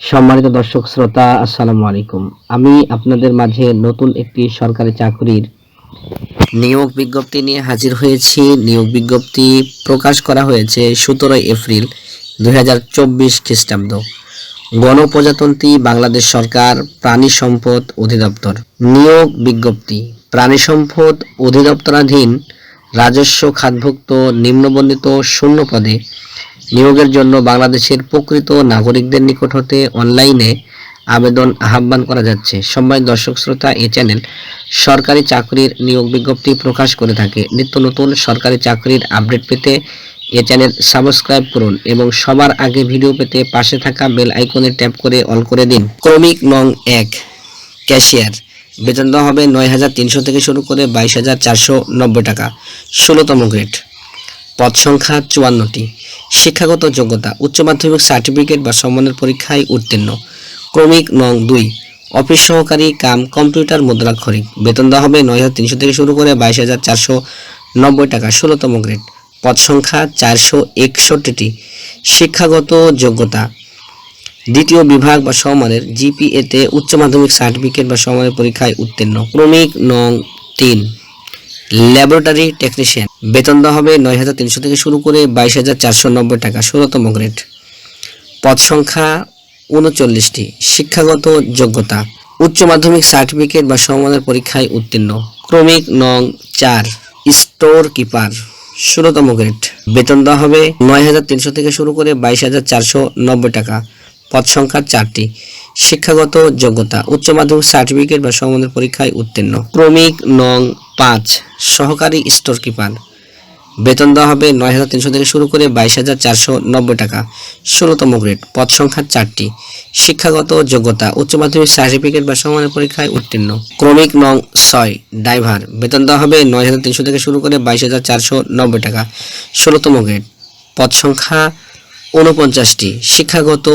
সম্মানিত দর্শক শ্রোতা, আসসালামু আলাইকুম। আমি আপনাদের মাঝে নতুন একটি সরকারি চাকরির নিয়োগ বিজ্ঞপ্তি নিয়ে হাজির হয়েছি। নিয়োগ বিজ্ঞপ্তি প্রকাশ করা হয়েছে 17 এপ্রিল 2024 খ্রিস্টাব্দ। গণপ্রজাতন্ত্রী বাংলাদেশ সরকার প্রাণী সম্পদ অধিদপ্তর। নিয়োগ বিজ্ঞপ্তি প্রাণী সম্পদ অধিদপ্তরাধীন রাজস্ব খাতভুক্ত নিম্নবর্ণিত শূন্য পদে নিয়োগের জন্য বাংলাদেশের প্রকৃত নাগরিকদের নিকট হতে অনলাইনে আবেদন আহ্বান করা যাচ্ছে। সম্মানিত দর্শক শ্রোতা, এই চ্যানেল সরকারি চাকরির নিয়োগ বিজ্ঞপ্তি প্রকাশ করে থাকে। নিত্য নতুন সরকারি চাকরির আপডেট পেতে এই চ্যানেল সাবস্ক্রাইব করুন এবং সবার আগে ভিডিও পেতে পাশে থাকা বেল আইকনে ট্যাপ করে অল করে দিন। ক্রমিক নং 1 ক্যাশিয়ার, বেতন দেওয়া হবে ৯,৩০০ থেকে শুরু করে ২২,৪৯০ টাকা। ১৬তম গ্রেড। পদ সংখ্যা ৫৪টি। শিক্ষাগত যোগ্যতা উচ্চ মাধ্যমিক সার্টিফিকেট বা সমমানের পরীক্ষায় উত্তীর্ণ। ক্রমিক নং ২ অফিস সহকারী কাম কম্পিউটার মুদ্রাক্ষরিক, বেতন দেওয়া হবে ৯,৩০০ থেকে শুরু করে ২২,৪৯০ টাকা। ১৬তম গ্রেড। পদ সংখ্যা ৪৬১টি। শিক্ষাগত যোগ্যতা দ্বিতীয় বিভাগ বা সমমানের জিপিএতে উচ্চ মাধ্যমিক সার্টিফিকেট বা সমমানের পরীক্ষায় উত্তীর্ণ। ক্রমিক নং ৩ ল্যাবরেটরি টেকনিশিয়ান, বেতন দেওয়া হবে ৯,৩০০ থেকে শুরু করে ২২,৪৯০ টাকা। ১৬তম গ্রেড। পদ সংখ্যা ৩৯টি। শিক্ষাগত যোগ্যতা উচ্চ মাধ্যমিক সার্টিফিকেট বা সমমানের পরীক্ষায় উত্তীর্ণ। ক্রমিক নং ৪ স্টোর কিপার, ১৬তম গ্রেড, বেতন দেওয়া হবে ৯,৩০০ থেকে শুরু করে ২২,৪৯০ টাকা। পদ সংখ্যা ৪টি। শিক্ষাগত যোগ্যতা উচ্চ মাধ্যমিক সার্টিফিকেট বা সমমানের পরীক্ষায় উত্তীর্ণ। ক্রমিক নং ৫ সহকারী স্টোর কিপার, বেতন দেওয়া হবে ৯,৩০০ থেকে শুরু করে ২২,৪৯০ টাকা। ১৬তম গ্রেড। পদ সংখ্যা ৪টি। শিক্ষাগত যোগ্যতা উচ্চ মাধ্যমিক সার্টিফিকেট বা সমমানের পরীক্ষায় উত্তীর্ণ। ক্রমিক নং ৬ ড্রাইভার, বেতন দেওয়া হবে ৯,৩০০ থেকে শুরু করে ২২,৪৯০ টাকা। ১৬তম গ্রেড। পদ সংখ্যা ৪৯টি। শিক্ষাগত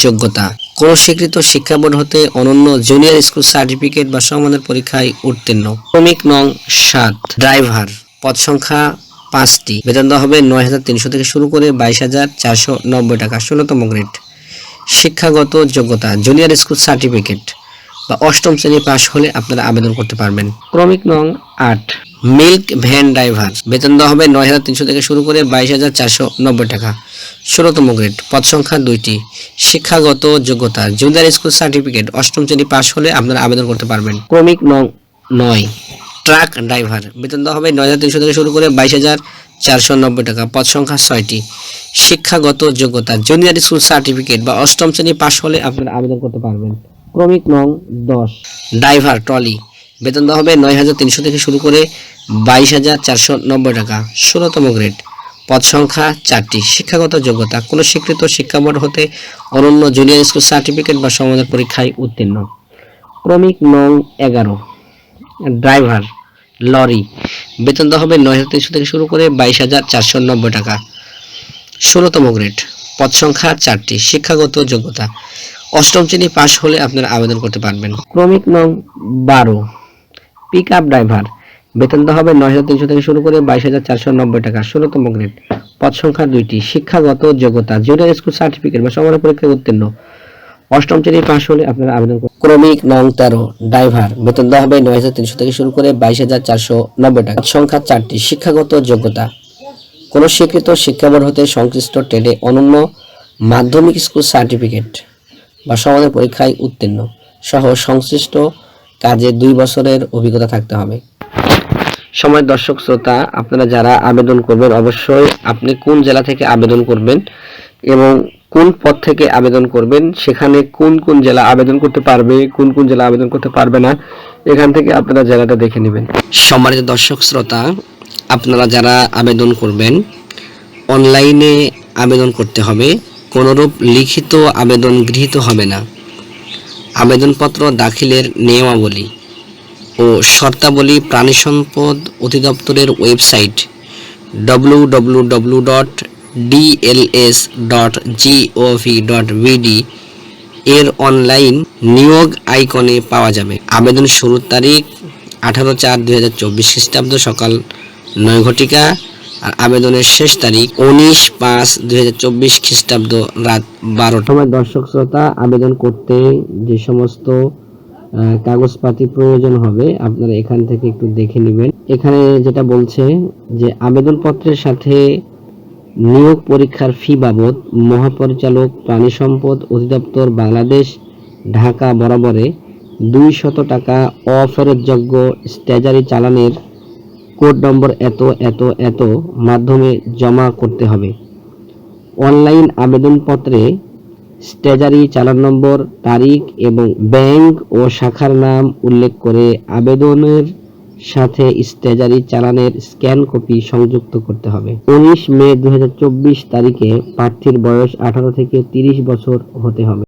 যোগ্যতা কোন স্বীকৃত শিক্ষা বোর্ড হতে অনন্য জুনিয়র স্কুল সার্টিফিকেট বা সমমানের পরীক্ষায় উত্তীর্ণ। ক্রমিক নং ৭ ড্রাইভার, পদ সংখ্যা ৫টি, বেতন দেওয়া হবে ৯,৩০০ থেকে শুরু করে ২২,৪৯০ টাকা। ১৬তম গ্রেড। শিক্ষাগত যোগ্যতা জুনিয়র স্কুল সার্টিফিকেট বা অষ্টম শ্রেণী পাশ হলে আপনারা আবেদন করতে পারবেন। ক্রমিক নং ৮ মিল্ক ভ্যান ড্রাইভার, বেতন দেওয়া হবে ৯,৩০০ থেকে শুরু করে ২২,৪৯০ টাকা। ১৬তম গ্রেড। পদ সংখ্যা ২টি। শিক্ষাগত যোগ্যতা জুনিয়র স্কুল সার্টিফিকেট অষ্টম শ্রেণী পাশ হলে আপনারা আবেদন করতে পারবেন। ক্রমিক নং ৯ ট্রাক ড্রাইভার, বেতন দেওয়া হবে ৯,৩০০ থেকে শুরু করে ২২,৪৯০ টাকা। পদ সংখ্যা ৬টি। শিক্ষাগত যোগ্যতা জুনিয়র স্কুল সার্টিফিকেট বা অষ্টম শ্রেণী পাশ হলে আপনারা আবেদন করতে পারবেন। ক্রমিক নং ১০ ড্রাইভার ট্রলি, বেতন দেওয়া হবে ৯,৩০০ থেকে শুরু করে ২২,৪৯০ টাকা। ১৬তম গ্রেড। পদ সংখ্যা ৪টি। শিক্ষাগত যোগ্যতা কোন স্বীকৃত শিক্ষা বোর্ড হতে অনন্য জুনিয়র স্কুল সার্টিফিকেট বা সমমানের পরীক্ষায় উত্তীর্ণ। ক্রমিক নং ১১ ড্রাইভার লরি, বেতন দেওয়া হবে ৯,৩০০ থেকে শুরু করে ২২,৪৯০ টাকা। ১৬তম গ্রেড। পদ সংখ্যা ৪টি। শিক্ষাগত যোগ্যতা অষ্টম শ্রেণী পাশ হলে আপনারা আবেদন করতে পারবেন। ক্রমিক নং ১২ পিক আপ ড্রাইভার, বেতন দেওয়া হবে ৯,৩০০ থেকে শুরু করে ২২,৪৯০ টাকা। ১৬তম গ্রেড। পদ সংখ্যা ২টি। শিক্ষাগত যোগ্যতা জুনিয়র স্কুল সার্টিফিকেট বা সমমানের পরীক্ষায় উত্তীর্ণ। অষ্টম শ্রেণী পাশ হলে আপনারা আবেদন করুন। ক্রমিক নং ১৩ ড্রাইভার, বেতন দেওয়া হবে ৯,৩০০ থেকে শুরু করে ২২,৪৯০ টাকা। পদ সংখ্যা ৪টি। শিক্ষাগত যোগ্যতা কোন স্বীকৃত শিক্ষা বোর্ড হতে সংশ্লিষ্ট ট্রেডে অনন্য মাধ্যমিক স্কুল সার্টিফিকেট বা সমমানের পরীক্ষায় উত্তীর্ণ সহ সংশ্লিষ্ট কাজে ২ বছরের অভিজ্ঞতা থাকতে হবে। সময় দর্শক শ্রোতা, আপনারা যারা আবেদন করবেন অবশ্যই আপনি কোন জেলা থেকে আবেদন করবেন এবং কোন পদ থেকে আবেদন করবেন, সেখানে কোন কোন জেলা আবেদন করতে পারবে, কোন কোন জেলা আবেদন করতে পারবে না, এখান থেকে আপনারা জেলাটা দেখে নেবেন। সম্মানিত দর্শক শ্রোতা, আপনারা যারা আবেদন করবেন অনলাইনে আবেদন করতে হবে। কোনরূপ লিখিত আবেদন গৃহীত হবে না। আবেদনপত্র দাখিলের নিয়মাবলী ও শর্তাবলী প্রাণী সম্পদ অধিদপ্তরের ওয়েবসাইট www.dls.gov.bd এর অনলাইন নিয়োগ আইকনে পাওয়া যাবে। আবেদন শুরুর তারিখ 18/4/2024 খ্রিস্টাব্দ সকাল 9 ঘটিকা আর আবেদনের শেষ তারিখ 19/5/2024 খ্রিস্টাব্দ রাত 12টা। সময় দর্শক শ্রোতা, আবেদন করতে যে সমস্ত কাগজপাতি প্রয়োজন হবে আপনারা এখান থেকে একটু দেখে নেবেন। এখানে যেটা বলছে যে আবেদনপত্রের সাথে নিয়োগ পরীক্ষার ফি বাবদ মহাপরিচালক প্রাণী সম্পদ অধিদপ্তর বাংলাদেশ ঢাকা বরাবরে 200 টাকা অফেরতযোগ্য স্ট্যাজারি চালানের কোড নম্বর এত এত এত মাধ্যমে জমা করতে হবে। অনলাইন আবেদনপত্রে স্ট্যাজারি চালান নম্বর, তারিখ এবং ব্যাংক ও শাখার নাম উল্লেখ করে আবেদনের সাথে স্ট্যাজারি চালানের স্ক্যান কপি সংযুক্ত করতে হবে। 19 মে 2024 তারিখে প্রার্থীর বয়স 18 থেকে 30 বছর হতে হবে।